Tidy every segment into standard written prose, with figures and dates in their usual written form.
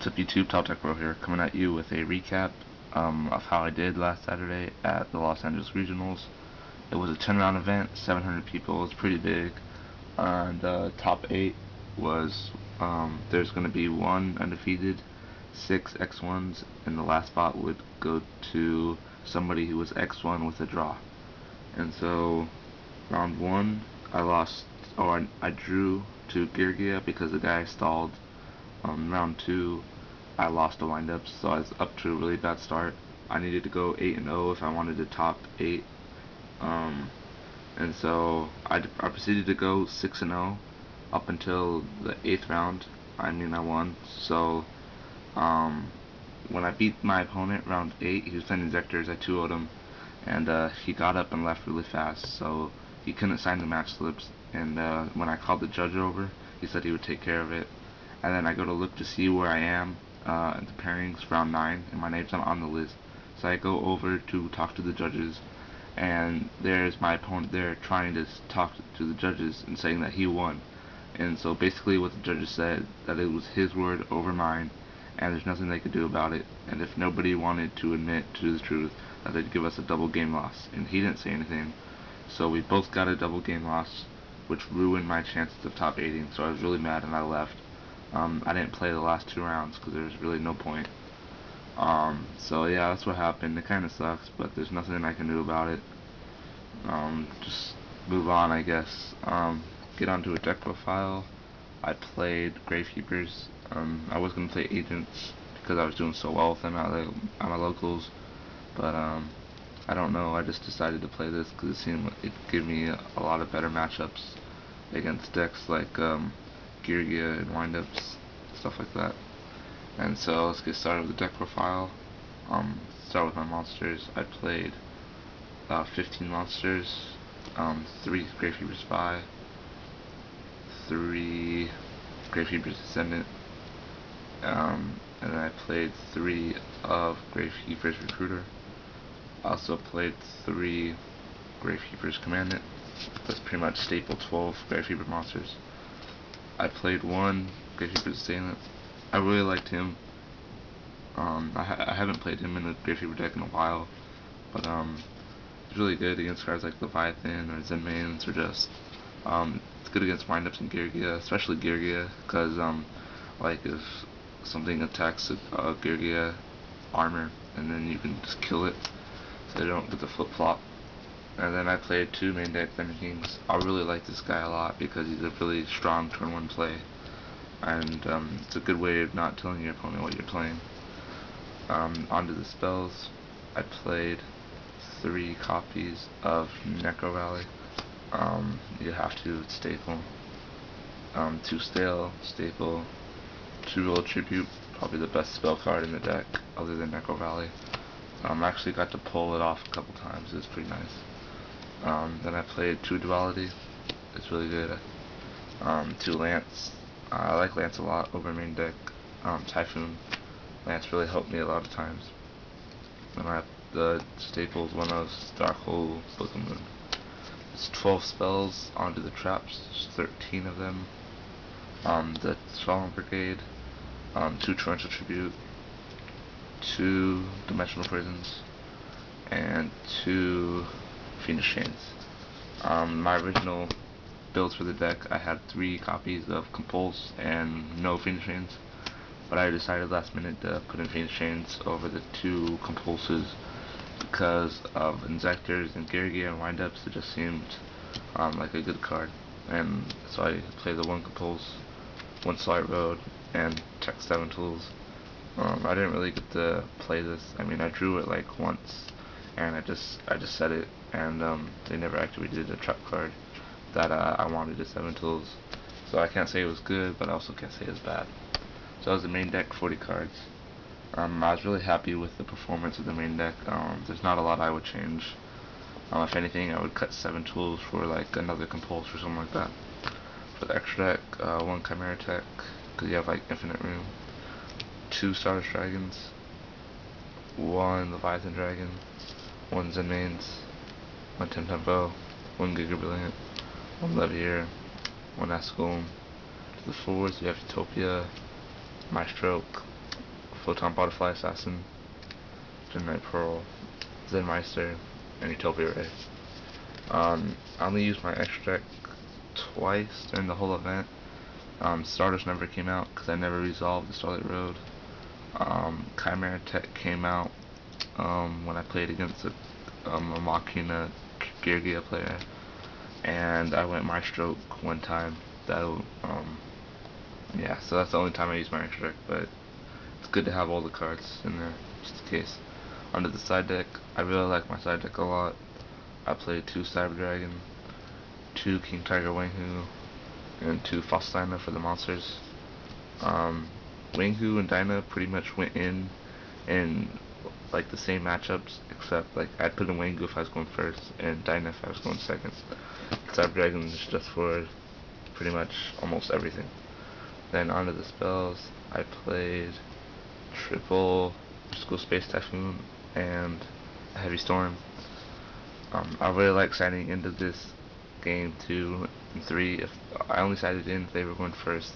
What's up YouTube, Tech here, coming at you with a recap of how I did last Saturday at the Los Angeles Regionals. It was a 10-round event, 700 people, it was pretty big, and top 8 was, there's going to be 1 undefeated, 6 X1s, and the last spot would go to somebody who was X1 with a draw. And so, round 1, I drew to Yugioh because the guy stalled. Round 2, I lost the windups, so I was up to a really bad start. I needed to go 8-0 if I wanted to top 8. And so I proceeded to go 6-0 up until the 8th round. I won. So when I beat my opponent round 8, he was playing Injectors. I 2-0'd him, and he got up and left really fast, so he couldn't sign the match slips. And when I called the judge over, he said he would take care of it. And then I go to look to see where I am at the pairings, round 9, and my name's not on the list. So I go over to talk to the judges, and there's my opponent there trying to talk to the judges and saying that he won. And so basically what the judges said, that it was his word over mine, and there's nothing they could do about it. And if nobody wanted to admit to the truth, that they'd give us a double game loss. And he didn't say anything. So we both got a double game loss, which ruined my chances of top 8ing. So I was really mad and I left. I didn't play the last 2 rounds because there was really no point. So yeah, that's what happened. It kind of sucks, but there's nothing I can do about it. Just move on, I guess. Get onto a deck profile. I played Gravekeepers. I was going to play Agents because I was doing so well with them at my locals, but I don't know. I just decided to play this because it seemed like it gave me a lot of better matchups against decks like Yugioh and windups, stuff like that. And so let's get started with the deck profile. Start with my monsters. I played 15 monsters, 3 Gravekeeper Spy, 3 Gravekeeper's Descendant, and then I played 3 of Gravekeeper's Recruiter. I also played 3 Gravekeeper's Commandant. That's pretty much staple 12 Gravekeeper monsters. I played 1 Gravekeeper's Assailant. I really liked him. I haven't played him in a Gravekeeper deck in a while, but he's really good against cards like Leviathan or Zenmains, or just it's good against windups and Yugioh, especially Yugioh, because like if something attacks Yugioh armor, and then you can just kill it, so they don't get the flip flop. And then I played 2 main deck Thunder Kings. I really like this guy a lot because he's a really strong turn 1 play, and it's a good way of not telling your opponent what you're playing. Onto the spells. I played 3 copies of Necro Rally. You have to, it's staple. 2 Stale, staple. 2 Roll Tribute, probably the best spell card in the deck other than Necro Rally. I actually got to pull it off a couple times. It was pretty nice. Then I played 2 Duality. It's really good. 2 Lance. I like Lance a lot over main deck. Typhoon. Lance really helped me a lot of times. Then I have the staples, one of Darkhold, Book of Moon. It's 12 spells onto the traps. There's 13 of them. The Solemn Brigade. 2 Torrential Tribute. 2 Dimensional Prisons. And 2 Fiendish Chains. My original builds for the deck, I had 3 copies of Compulse and no Fiendish Chains, but I decided last minute to put in Fiendish Chains over the 2 Compulses because of Injectors and Yugioh and windups. It just seemed like a good card, and so I played the 1 Compulse, 1 Slight Road, and Tech 7 Tools. I didn't really get to play this. I drew it like once, and I just set it, and they never activated a trap card that I wanted to 7 tools. So I can't say it was good, but I also can't say it was bad. So that was the main deck, 40 cards. I was really happy with the performance of the main deck. There's not a lot I would change. If anything, I would cut 7 tools for like another Compulse or something like that. For the extra deck, 1 Chimera Tech, because you have like infinite room. 2 Stardust Dragons. 1 Leviathan Dragon. 1 Zenmains. 1 Tempo. 1 Giga Brilliant. 1 Levier. 1 Ascol. To the forwards, you have Utopia, Maestroke, Photon Butterfly Assassin, Midnight Pearl, Zen Meister, and Utopia Ray. I only used my extra deck twice during the whole event. Stardust never came out because I never resolved the Starlight Road. Chimera Tech came out when I played against a Machina Yugioh player, and I went Maestro one time. That yeah, so that's the only time I used my extra deck, but it's good to have all the cards in there just in case. Under the side deck, I really like my side deck a lot. I played 2 Cyber Dragon, 2 King Tiger Wanghu, and 2 Fossil Dyna for the monsters. Wanghu and Dyna pretty much went in like the same matchups, except like I'd put in Wanghu if I was going first, and Dyna if I was going second. Cyber Dragon is just for pretty much almost everything. Then onto the spells, I played triple School Space Typhoon and Heavy Storm. I really like signing into this game 2 and 3. If I only sided in if they were going first,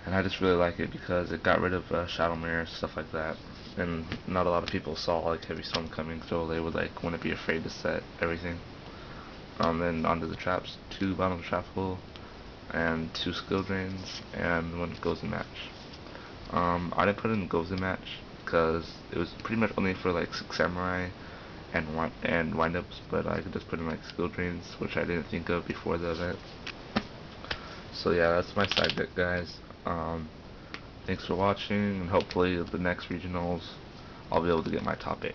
and I just really like it because it got rid of Shadow Mirror, stuff like that. And not a lot of people saw like Heavy Storm coming, so they would like wouldn't be afraid to set everything. Then onto the traps, 2 bottom trap hole, and 2 skill drains, and 1 goes in match. I didn't put in goes in match because it was pretty much only for like 6 samurai and windups, but I could just put in like skill drains, which I didn't think of before the event. So yeah, that's my side deck, guys. Thanks for watching, and hopefully the next regionals I'll be able to get my top 8.